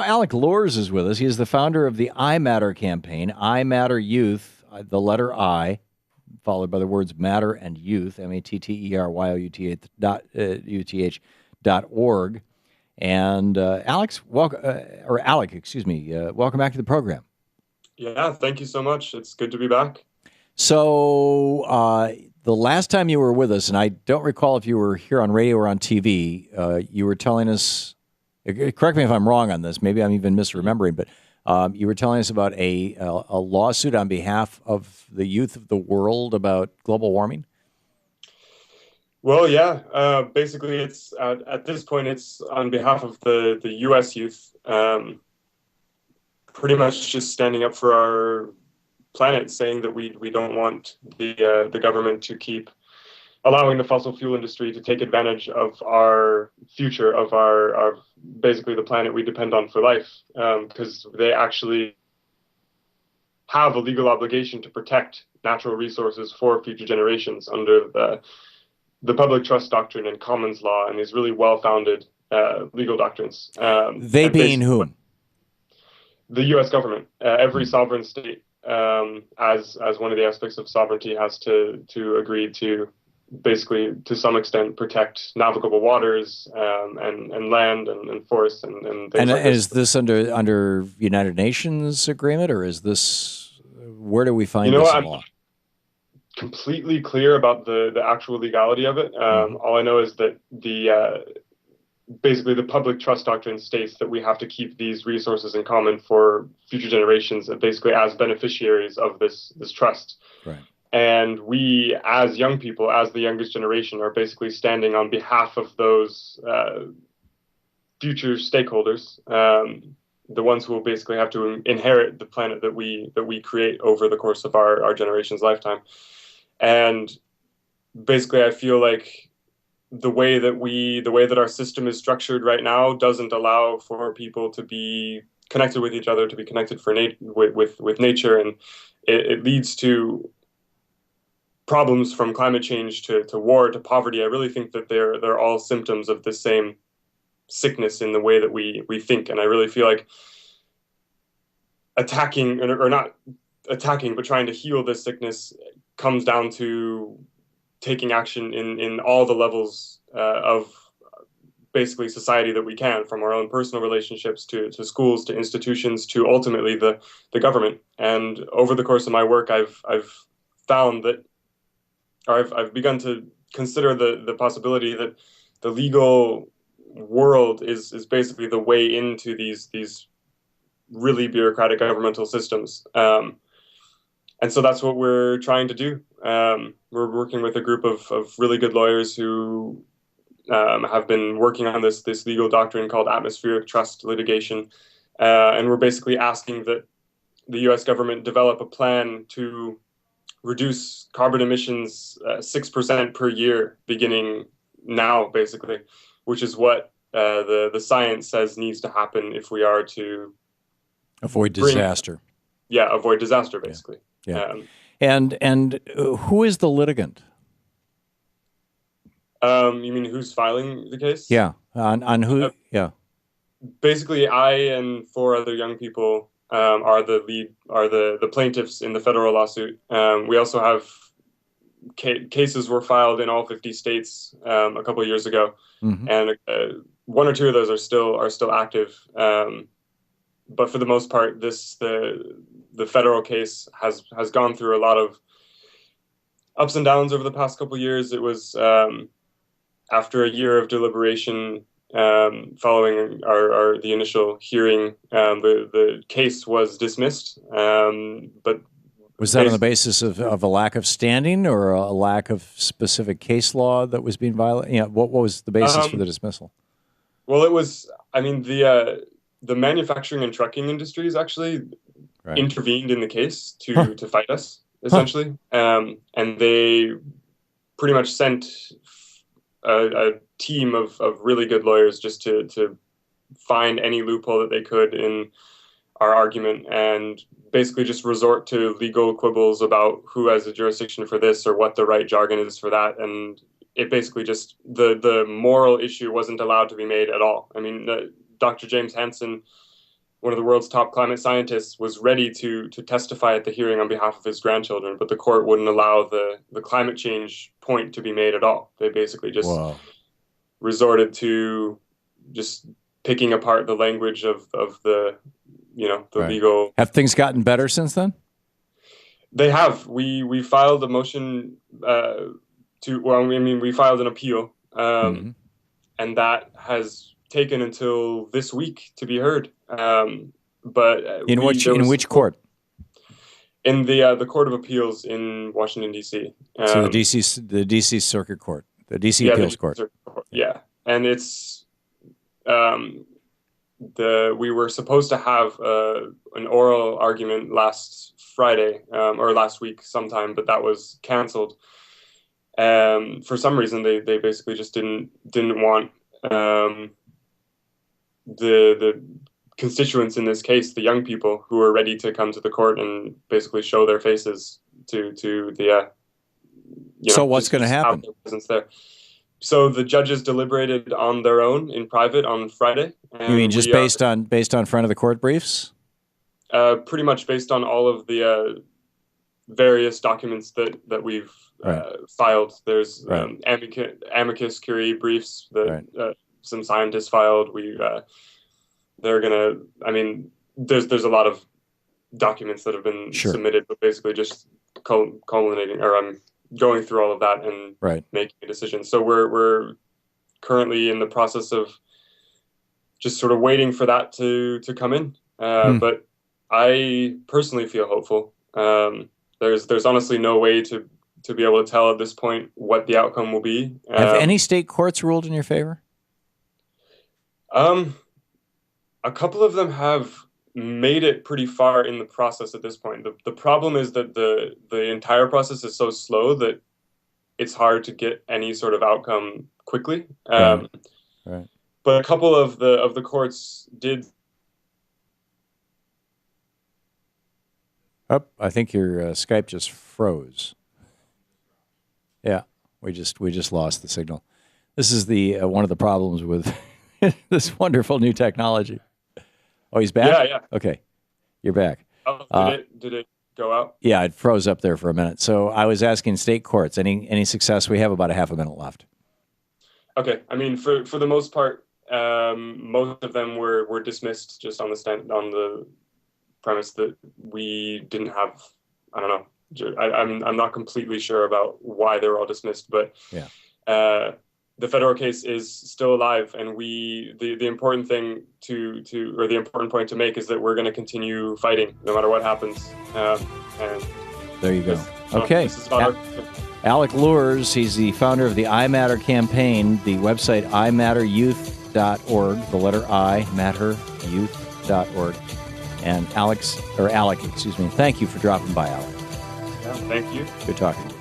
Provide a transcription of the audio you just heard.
Alec Loorz is with us. He is the founder of the I-Matter campaign, I-Matter Youth, the letter I, followed by the words matter and youth, matterYouth.org. And Alec, welcome back to the program. Yeah, thank you so much. It's good to be back. So the last time you were with us, and I don't recall if you were here on radio or on TV, you were telling us, correct me if I'm wrong on this, maybe I'm even misremembering, but you were telling us about a lawsuit on behalf of the youth of the world about global warming. Well, yeah, basically it's at this point, it's on behalf of the U.S. youth, pretty much just standing up for our planet, saying that we don't want the government to keep allowing the fossil fuel industry to take advantage of our future, of our basically the planet we depend on for life, because they actually have a legal obligation to protect natural resources for future generations under the public trust doctrine and commons law and these really well-founded legal doctrines. They being whom? The U.S. government. Every sovereign state, as one of the aspects of sovereignty, has to agree to basically, to some extent, protect navigable waters and land and forests and things and like is this under United Nations agreement, or is this, where do we find this in law? Completely clear about the actual legality of it. All I know is that basically the public trust doctrine states that we have to keep these resources in common for future generations, basically as beneficiaries of this trust. Right. And we, as young people, as the youngest generation, are basically standing on behalf of those future stakeholders, the ones who will basically have to inherit the planet that we create over the course of our generation's lifetime. And basically, I feel like the way that our system is structured right now doesn't allow for people to be connected with each other, to be connected with nature, and it leads to problems from climate change to war to poverty. I really think that they're all symptoms of the same sickness in the way that we think, and I really feel like attacking, or not attacking, but trying to heal this sickness comes down to taking action in all the levels of basically society that we can, from our own personal relationships to schools to institutions to ultimately the government. And over the course of my work, I've found that, or I've begun to consider the possibility that the legal world is basically the way into these really bureaucratic governmental systems. And so that's what we're trying to do. We're working with a group of really good lawyers who have been working on this legal doctrine called atmospheric trust litigation. And we're basically asking that the U.S. government develop a plan to reduce carbon emissions 6% per year, beginning now, basically, which is what the science says needs to happen if we are to avoid disaster. Avoid disaster, basically. Yeah. And who is the litigant? You mean who's filing the case? Yeah. On who? Yeah. Basically, I and 4 other young people are the plaintiffs in the federal lawsuit. We also have cases were filed in all 50 states a couple of years ago, and 1 or 2 of those are still active. But for the most part, the federal case has gone through a lot of ups and downs over the past couple of years. It was after a year of deliberation, following the initial hearing, the case was dismissed. But was that on the basis of a lack of standing, or a lack of specific case law that was being violated? Yeah, what was the basis for the dismissal? Well, it was, I mean, the manufacturing and trucking industries actually intervened in the case to fight us, essentially. And they pretty much sent a team of really good lawyers just to find any loophole that they could in our argument, and basically just resort to legal quibbles about who has the jurisdiction for this or what the right jargon is for that. And it basically just, the moral issue wasn't allowed to be made at all. I mean, Dr. James Hansen one of the world's top climate scientists, was ready to testify at the hearing on behalf of his grandchildren, but the court wouldn't allow the climate change point to be made at all. They basically just resorted to just picking apart the language of the legal. Have things gotten better since then? They have. We filed a motion we filed an appeal, and that has taken until this week to be heard. But in which court? In the Court of Appeals in Washington, D.C. So the D.C. Circuit Court, the D.C. Appeals Court. Yeah, and it's we were supposed to have an oral argument last Friday or last week sometime, but that was canceled. For some reason, they basically just didn't want the constituents in this case, the young people who are ready to come to the court and basically show their faces to the so what's going to happen? There. So the judges deliberated on their own in private on Friday. You mean just based on front of the court briefs? Pretty much based on all of the various documents that we've filed. There's amicus curiae briefs that some scientists filed. There's a lot of documents that have been submitted, but basically just culminating, or I'm going through all of that and making a decision. So we're currently in the process of just sort of waiting for that to come in. But I personally feel hopeful. There's honestly no way to be able to tell at this point what the outcome will be. Have any state courts ruled in your favor? A couple of them have made it pretty far in the process at this point. The problem is that the entire process is so slow that it's hard to get any sort of outcome quickly. But a couple of the courts did. Oh, I think your Skype just froze. Yeah, we just lost the signal. This is the one of the problems with this wonderful new technology. Oh, he's back? Yeah. Okay, you're back. Oh, did it go out? Yeah, it froze up there for a minute. So I was asking state courts, any success? We have about a half a minute left. Okay. I mean, for the most part, most of them were dismissed just on the premise that we didn't have. I don't know. I'm not completely sure about why they were all dismissed, but the federal case is still alive, and the important thing the important point to make is that we're going to continue fighting no matter what happens. And there you go. Okay. Alec Loorz, he's the founder of the iMatter Campaign, the website imatteryouth.org, the letter I, matteryouth.org. And Alec, thank you for dropping by, Alec. Yeah, thank you. Good talking.